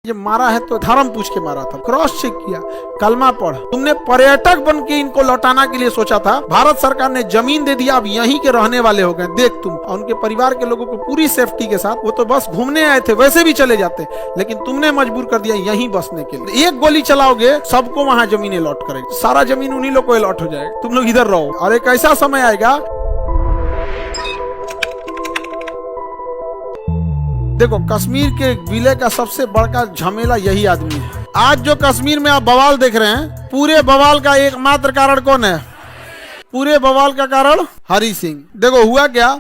ये मारा है तो धर्म पूछ के मारा था, क्रॉस चेक किया, कलमा पढ़। तुमने पर्यटक बन के इनको लौटाना के लिए सोचा था, भारत सरकार ने जमीन दे दिया, अब यहीं के रहने वाले हो गए। देख तुम और उनके परिवार के लोगों को पूरी सेफ्टी के साथ, वो तो बस घूमने आए थे, वैसे भी चले जाते, लेकिन तुमने मजबूर कर दिया यहीं बसने के लिए। एक गोली चलाओगे सबको वहां जमीनें लौट करेगी, सारा जमीन उन्हीं लोग को अलॉट हो जाएगा, तुम लोग इधर रहो। और एक ऐसा समय आएगा, देखो कश्मीर के विलय का सबसे बड़ा झमेला यही आदमी है। आज जो कश्मीर में आप बवाल देख रहे हैं, पूरे बवाल का एकमात्र कारण कौन है? पूरे बवाल का कारण हरि सिंह। देखो हुआ क्या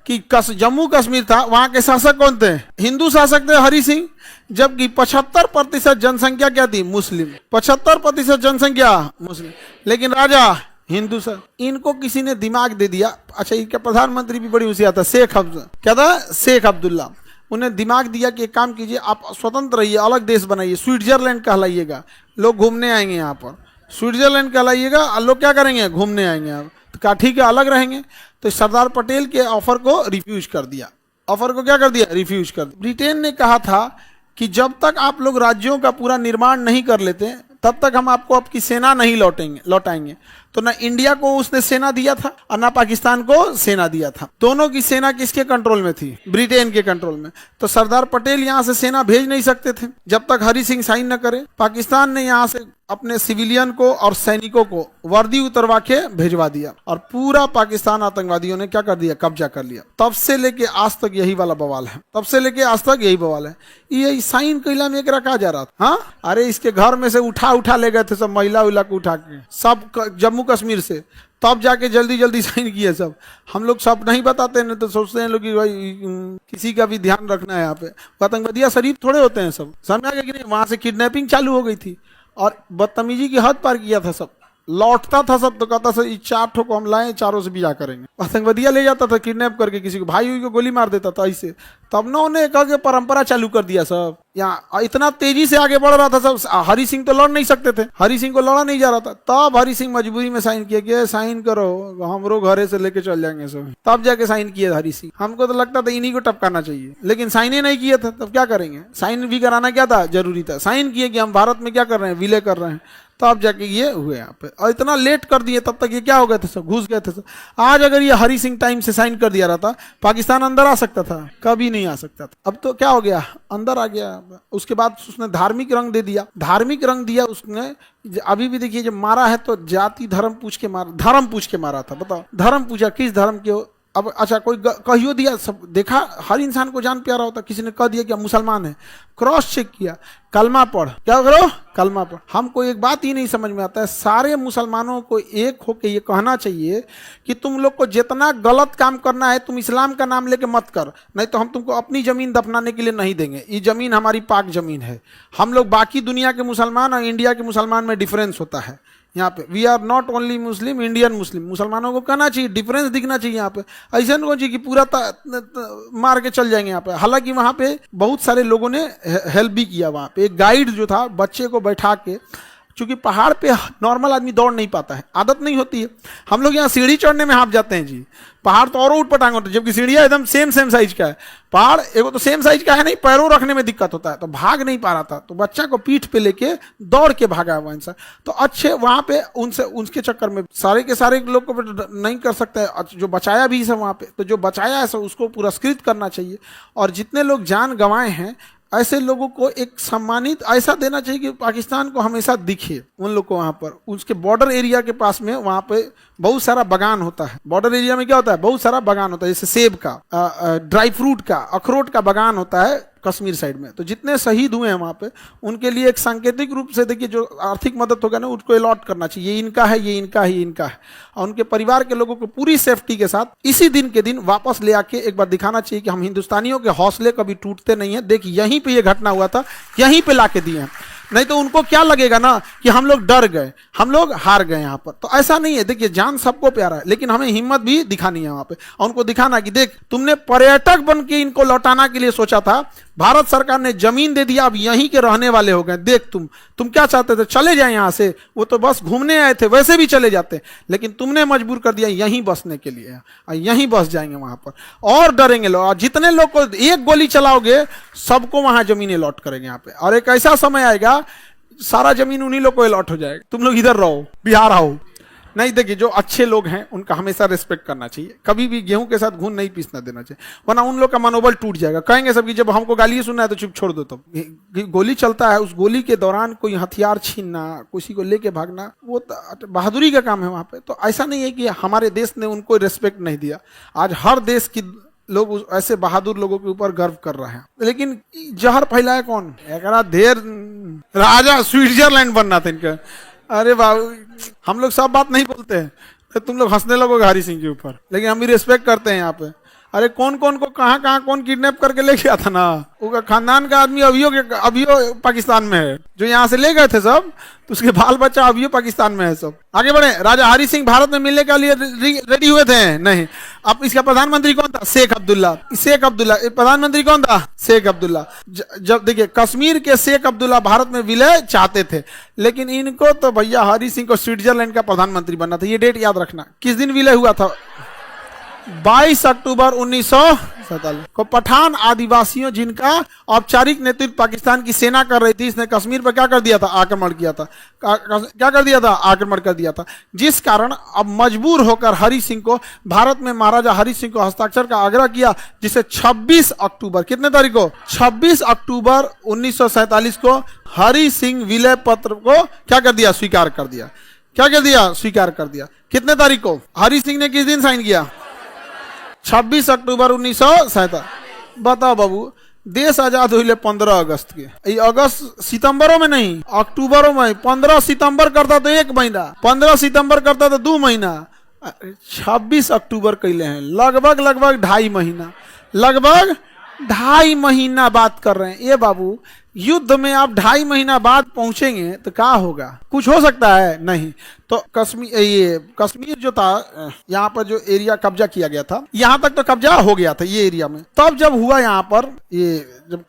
कि जम्मू कश्मीर था, वहां के शासक कौन थे? हिंदू शासक थे, हरि सिंह। जबकि 75% जनसंख्या क्या थी? मुस्लिम। 75% जनसंख्या मुस्लिम, लेकिन राजा हिंदू सर। इनको किसी ने दिमाग दे दिया। अच्छा, इनका प्रधानमंत्री भी बड़ी होशियार था, क्या था? शेख अब्दुल्ला। उन्हें दिमाग दिया कि एक काम कीजिए, आप स्वतंत्र रहिए, अलग देश बनाइए, स्विट्जरलैंड कहलाइएगा, लोग घूमने आएंगे यहाँ पर। स्विट्जरलैंड कहलाइएगा और लोग क्या करेंगे? घूमने आएंगे। आप तो कहा ठीक है, अलग रहेंगे। तो सरदार पटेल के ऑफर को रिफ्यूज कर दिया। ऑफर को क्या कर दिया? रिफ्यूज कर दिया। ब्रिटेन ने कहा था कि जब तक आप लोग राज्यों का पूरा निर्माण नहीं कर लेते तब तक हम आपको आपकी सेना नहीं लौटाएंगे। तो ना इंडिया को उसने सेना दिया था और ना पाकिस्तान को सेना दिया था। दोनों की सेना किसके कंट्रोल में थी? ब्रिटेन के कंट्रोल में। तो सरदार पटेल यहां से सेना भेज नहीं सकते थे जब तक हरि सिंह साइन न करे। पाकिस्तान ने यहां से अपने सिविलियन को और सैनिकों को वर्दी उतरवा के भेजवा दिया और पूरा पाकिस्तान आतंकवादियों ने क्या कर दिया? कब्जा कर लिया। तब से लेके आज तक यही वाला बवाल है, तब से लेके आज तक यही बवाल है। ये साइन कैला में एक रखा जा रहा था। हाँ, अरे इसके घर में से उठा ले गए थे सब, महिला उला को उठा के सब जम्मू कश्मीर से, तब जाके जल्दी साइन किए सब। हम लोग सब नहीं बताते, नहीं तो सोचते हैं लोग कि भाई किसी का भी ध्यान रखना है। यहाँ पे आतंकवादियां शरीफ थोड़े होते हैं सब, समझ आ गया कि नहीं? वहां से किडनैपिंग चालू हो गई थी और बदतमीजी की हद पार किया था सब। लौटता था सब तो कहता था 4 को हम लाए, 4 से बिया करेंगे। आतंकवादियां ले जाता था किडनैप करके, किसी को भाई को गोली मार देता था ऐसे। तब ना उन्हें कह के परंपरा चालू कर दिया सब। यहाँ इतना तेजी से आगे बढ़ रहा था सब। हरि सिंह तो लड़ नहीं सकते थे, हरि सिंह को लड़ा नहीं जा रहा था। तब हरि सिंह मजबूरी में साइन किया कि साइन करो, हमरो घरे से लेके चल जाएंगे सब। तब जाके साइन किया हरि सिंह। हमको तो लगता था इन्हीं को टपकाना चाहिए, लेकिन साइन ही नहीं किया था। तब क्या करेंगे? साइन भी कराना क्या था? जरूरी था। साइन किए कि हम भारत में क्या कर रहे हैं? विलय कर रहे हैं। तब जाके ये हुए यहाँ पे। और इतना लेट कर दिए, तब तक ये क्या हो गए थे सब? घुस गए थे सब। आज अगर ये हरि सिंह टाइम से साइन कर दिया रहता, पाकिस्तान अंदर आ सकता था? कभी नहीं आ सकता था। अब तो क्या हो गया? अंदर आ गया। उसके बाद उसने धार्मिक रंग दे दिया। धार्मिक रंग दिया उसने। अभी भी देखिए, जब मारा है तो जाति धर्म पूछ के मारा था। बताओ, धर्म पूछा, किस धर्म के हो? अब अच्छा, कोई कहियो दिया सब। देखा, हर इंसान को जान प्यारा होता। किसी ने कह दिया कि हम मुसलमान हैं, क्रॉस चेक किया, कलमा पढ़। क्या करो? कलमा पढ़। हमको एक बात ही नहीं समझ में आता है, सारे मुसलमानों को एक होके ये कहना चाहिए कि तुम लोग को जितना गलत काम करना है तुम इस्लाम का नाम लेके मत कर, नहीं तो हम तुमको अपनी जमीन दफनाने के लिए नहीं देंगे। ये जमीन हमारी पाक जमीन है। हम लोग बाकी दुनिया के मुसलमान और इंडिया के मुसलमान में डिफरेंस होता है। यहाँ पे we are not only Muslim, Indian Muslim. मुसलमानों को कहना चाहिए, डिफरेंस दिखना चाहिए यहाँ पे। ऐसा नहीं चाहिए कि पूरा मार के चल जाएंगे यहाँ पे। हालांकि वहाँ पे बहुत सारे लोगों ने हेल्प भी किया। वहाँ पे एक गाइड जो था, बच्चे को बैठा के, क्योंकि पहाड़ पे नॉर्मल आदमी दौड़ नहीं पाता है, आदत नहीं होती है। हम लोग यहाँ सीढ़ी चढ़ने में हाँफ जाते हैं जी, पहाड़ तो और ऊट पटांग होता है, जबकि सीढ़ियाँ एकदम सेम साइज का है। पहाड़ एगो तो सेम साइज का है नहीं, पैरों रखने में दिक्कत होता है, तो भाग नहीं पा रहा था। तो बच्चा को पीठ पे लेके दौड़ के भागा हुआ इंसान। तो अच्छे वहाँ पे उनके चक्कर में सारे के सारे लोग को नहीं कर सकता है। जो बचाया भी है वहाँ पे, तो जो बचाया है सब उसको पुरस्कृत करना चाहिए। और जितने लोग जान गंवाए हैं, ऐसे लोगों को एक सम्मानित ऐसा देना चाहिए कि पाकिस्तान को हमेशा दिखे उन लोग को। वहाँ पर उसके बॉर्डर एरिया के पास में वहाँ पे बहुत सारा बागान होता है। बॉर्डर एरिया में क्या होता है? बहुत सारा बागान होता है, जैसे सेब का, ड्राई फ्रूट का, अखरोट का बागान होता है कश्मीर साइड में। तो जितने शहीद हुए हैं वहाँ पे, उनके लिए एक सांकेतिक रूप से देखिए, जो आर्थिक मदद होगा ना उसको अलॉट करना चाहिए। ये इनका है, ये इनका है, ये इनका है। और उनके परिवार के लोगों को पूरी सेफ्टी के साथ इसी दिन के दिन वापस ले आके एक बार दिखाना चाहिए कि हम हिंदुस्तानियों के हौसले कभी टूटते नहीं है। देखिए, यहीं पे ये घटना हुआ था, यहीं पे लाके दिए हैं। नहीं तो उनको क्या लगेगा ना कि हम लोग डर गए, हम लोग हार गए यहाँ पर। तो ऐसा नहीं है। देखिए, जान सबको प्यारा है, लेकिन हमें हिम्मत भी दिखानी है वहाँ पे। और उनको दिखाना कि देख, तुमने पर्यटक बन के इनको लौटाना के लिए सोचा था, भारत सरकार ने जमीन दे दिया, अब यहीं के रहने वाले हो गए। देख तुम क्या चाहते थे, चले जाए यहाँ से, वो तो बस घूमने आए थे, वैसे भी चले जाते, लेकिन तुमने मजबूर कर दिया यहीं बसने के लिए, यहीं बस जाएंगे वहां पर और डरेंगे लोग। जितने लोग को एक गोली चलाओगे सबको वहां जमीनें लॉट करेंगे यहाँ पे, और एक ऐसा समय आएगा सारा जमीन उन्हीं लोग को अलॉट हो जाएगा। तुम लोग इधर रहो, बिहार आओ। नहीं, देखिए जो अच्छे लोग हैं उनका हमेशा रिस्पेक्ट करना चाहिए, कभी भी गेहूं के साथ घून नहीं पीसना देना चाहिए, वरना उन लोग का मनोबल टूट जाएगा। कहेंगे सब कि जब हमको गाली सुनना है तो चुप छोड़ दो। तो गोली चलता है, उस गोली के दौरान कोई हथियार छीनना, किसी को लेके भागना, वो बहादुरी का काम है वहां पे। तो ऐसा नहीं है कि हमारे देश ने उनको रिस्पेक्ट नहीं दिया। आज हर देश की लोग ऐसे बहादुर लोगों के ऊपर गर्व कर रहे हैं, लेकिन जहर फैलाया कौन? एकरा ढेर राजा स्विट्जरलैंड बनना था इनका। अरे बाबू, हम लोग सब बात नहीं बोलते हैं तो तुम लोग हंसने लगोगे हरी सिंह के ऊपर, लेकिन हम भी रिस्पेक्ट करते हैं यहाँ पे। अरे कौन कौन को कहाँ कहाँ कौन किडनैप करके ले गया था ना, उसका खानदान का आदमी अभियो पाकिस्तान में है, जो यहाँ से ले गए थे सब, तो उसके बाल बच्चा अभियो पाकिस्तान में है सब। आगे बढ़े। राजा हरी सिंह भारत में मिलने के लिए रेडी हुए थे? नहीं। अब इसका प्रधानमंत्री कौन था? शेख अब्दुल्ला। प्रधानमंत्री कौन था? शेख अब्दुल्ला। जब देखिए कश्मीर के शेख अब्दुल्ला भारत में विलय चाहते थे, लेकिन इनको तो भैया हरी सिंह को स्विट्जरलैंड का प्रधानमंत्री बनना था। ये डेट याद रखना। किस दिन विलय हुआ था? 22 अक्टूबर 1947 को। पठान आदिवासियों जिनका औपचारिक नेतृत्व पाकिस्तान की सेना कर रही थी, इसने कश्मीर पर क्या कर दिया था? आक्रमण किया था। क्या कर दिया था? आक्रमण कर दिया था, जिस कारण अब मजबूर होकर हरी सिंह को भारत में महाराजा हरी सिंह को हस्ताक्षर का आग्रह किया, जिसे 26 अक्टूबर कितने तारीख को? 26 अक्टूबर 1947 को हरी सिंह विलय पत्र को क्या कर दिया? स्वीकार कर दिया। क्या कर दिया? स्वीकार कर दिया। कितने तारीख को? हरी सिंह ने किस दिन साइन किया? 26 अक्टूबर 1947। बताओ बाबू, देश आजाद हुई 15 अगस्त के। अगस्त सितंबरों में नहीं, अक्टूबरों में। 15 सितंबर करता तो 1 महीना, 15 सितंबर करता तो 2 महीना, 26 अक्टूबर कैले हैं। लगभग 2.5 महीना, लगभग 2.5 महीना बात कर रहे हैं। ये बाबू, युद्ध में आप 2.5 महीना बाद पहुंचेंगे तो क्या होगा? कुछ हो सकता है? नहीं। तो कश्मीर जो था, यहाँ पर जो एरिया कब्जा किया गया था, यहाँ तक तो कब्जा हो गया था ये एरिया में। तब जब हुआ यहाँ पर, ये जब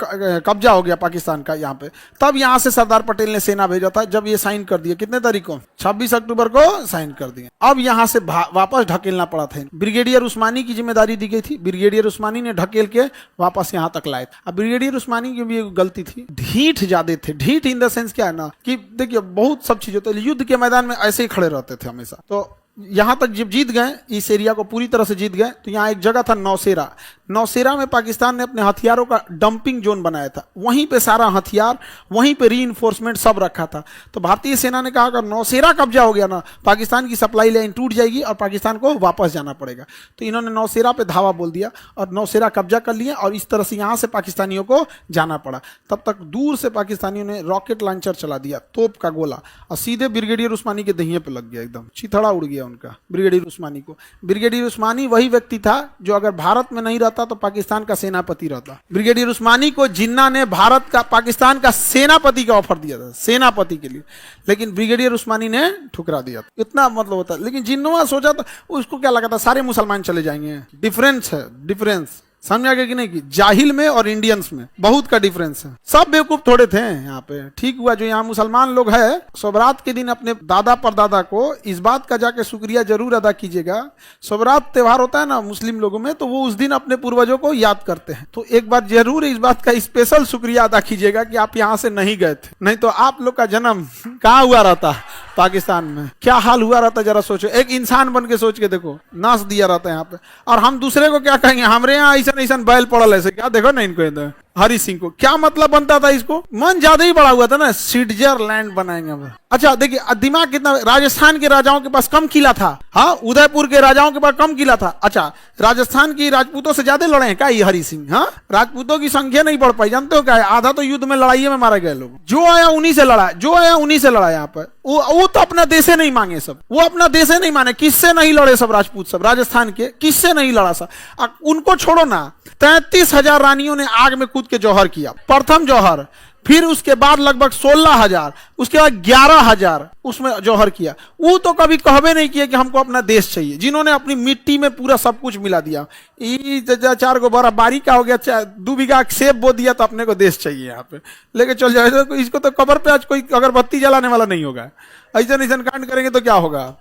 कब्जा हो गया पाकिस्तान का यहाँ पे, तब यहाँ से सरदार पटेल ने सेना भेजा था। जब ये साइन कर दिया, कितने तारीख को? 26 अक्टूबर को साइन कर दिया। अब यहाँ से वापस ढकेलना पड़ा था। ब्रिगेडियर उस्मानी की जिम्मेदारी दी गई थी। ब्रिगेडियर उस्मानी ने ढकेल के वापस यहाँ तक लाए। अब ब्रिगेडियर उस्मानी की भी एक गलती थी, ढीठ ज्यादा थे। ढीठ इन द सेंस क्या है ना, कि देखिए बहुत सब चीज होता है, युद्ध के मैदान में ऐसे ही खड़े रहते थे हमेशा। तो यहां तक जब जीत गए, इस एरिया को पूरी तरह से जीत गए, तो यहाँ एक जगह था नौशेरा। नौशेरा में पाकिस्तान ने अपने हथियारों का डंपिंग जोन बनाया था। वहीं पे सारा हथियार, वहीं पे रीइंफोर्समेंट सब रखा था। तो भारतीय सेना ने कहा अगर नौशेरा कब्जा हो गया ना, पाकिस्तान की सप्लाई लाइन टूट जाएगी और पाकिस्तान को वापस जाना पड़ेगा। तो इन्होंने नौशेरा पे धावा बोल दिया और नौशेरा कब्जा कर लिया, और इस तरह से यहाँ से पाकिस्तानियों को जाना पड़ा। तब तक दूर से पाकिस्तानियों ने रॉकेट लॉन्चर चला दिया, तोप का गोला, और सीधे ब्रिगेडियर उस्मानी के दहिये पे लग गया। एकदम चिथड़ा उड़ गया उनका, ब्रिगेडियर उस्मानी को। ब्रिगेडियर उस्मानी वही व्यक्ति था जो अगर भारत में नहीं रहता तो पाकिस्तान का सेनापति रहता। ब्रिगेडियर उस्मानी को जिन्ना ने पाकिस्तान का सेनापति का ऑफर दिया था, सेनापति के लिए, लेकिन ब्रिगेडियर उस्मानी ने ठुकरा दिया। इतना मतलब होता है। लेकिन जिन्ना सोचा था, उसको क्या लगा था सारे मुसलमान चले जाएंगे। डिफरेंस है, डिफरेंस समझ आ गया कि नहीं? कि जाहिल में और इंडियंस में बहुत का डिफरेंस है। सब बेवकूफ थोड़े थे यहाँ पे। ठीक हुआ जो यहाँ मुसलमान लोग है, सोबरात के दिन अपने दादा परदादा को इस बात का जाके शुक्रिया जरूर अदा कीजिएगा। सोबरात त्योहार होता है ना मुस्लिम लोगों में, तो वो उस दिन अपने पूर्वजों को याद करते हैं। तो एक बार जरूर इस बात का स्पेशल शुक्रिया अदा कीजिएगा कि आप यहाँ से नहीं गए थे, नहीं तो आप लोग का जन्म कहाँ हुआ रहता? पाकिस्तान में। क्या हाल हुआ रहता जरा सोचो। एक इंसान बन के सोच के देखो, नाश दिया रहता है यहाँ पे। और हम दूसरे को क्या कहेंगे? हमारे यहाँ ऐसा बैल पड़ल ऐसे, क्या देखो ना इनको इधर हरी सिंह को क्या मतलब बनता था? इसको मन ज्यादा ही बड़ा हुआ था ना, स्विट्जरलैंड बनाएंगे। अच्छा देखिए दिमाग कितना। राजस्थान के राजाओं के पास कम किला था, हाँ, उदयपुर के राजाओं के पास कम किला था। अच्छा, राजस्थान की राजपूतों से ज्यादा लड़े हैं क्या ये हरी सिंह? हाँ, राजपूतों की संख्या नहीं बढ़ पाई। जानते हो क्या है? आधा तो युद्ध में लड़ाई में मारे गए लोग। जो आया उन्हीं से लड़ा, जो आया उन्हीं से लड़ा। यहाँ पर वो तो अपना देशे नहीं मांगे सब, वो अपना देशे नहीं माने। किससे नहीं लड़े सब राजपूत, सब राजस्थान के किससे नहीं लड़ा सब? उनको छोड़ो ना, 33,000 रानियों ने आग में कूद के जौहर किया। प्रथम जौहर फिर उसके बाद लगभग 16,000, उसके बाद 11,000 उसमें जौहर किया। वो तो कभी कहबे नहीं किया कि हमको अपना देश चाहिए, जिन्होंने अपनी मिट्टी में पूरा सब कुछ मिला दिया। 4 बड़ा बारी का हो गया, 2 बीघा सेब बो दिया तो अपने को देश चाहिए यहाँ पे लेके चल जाए। इसको तो कबर पे आज कोई अगरबत्ती जलाने वाला नहीं होगा। ऐसा कांड करेंगे तो क्या होगा।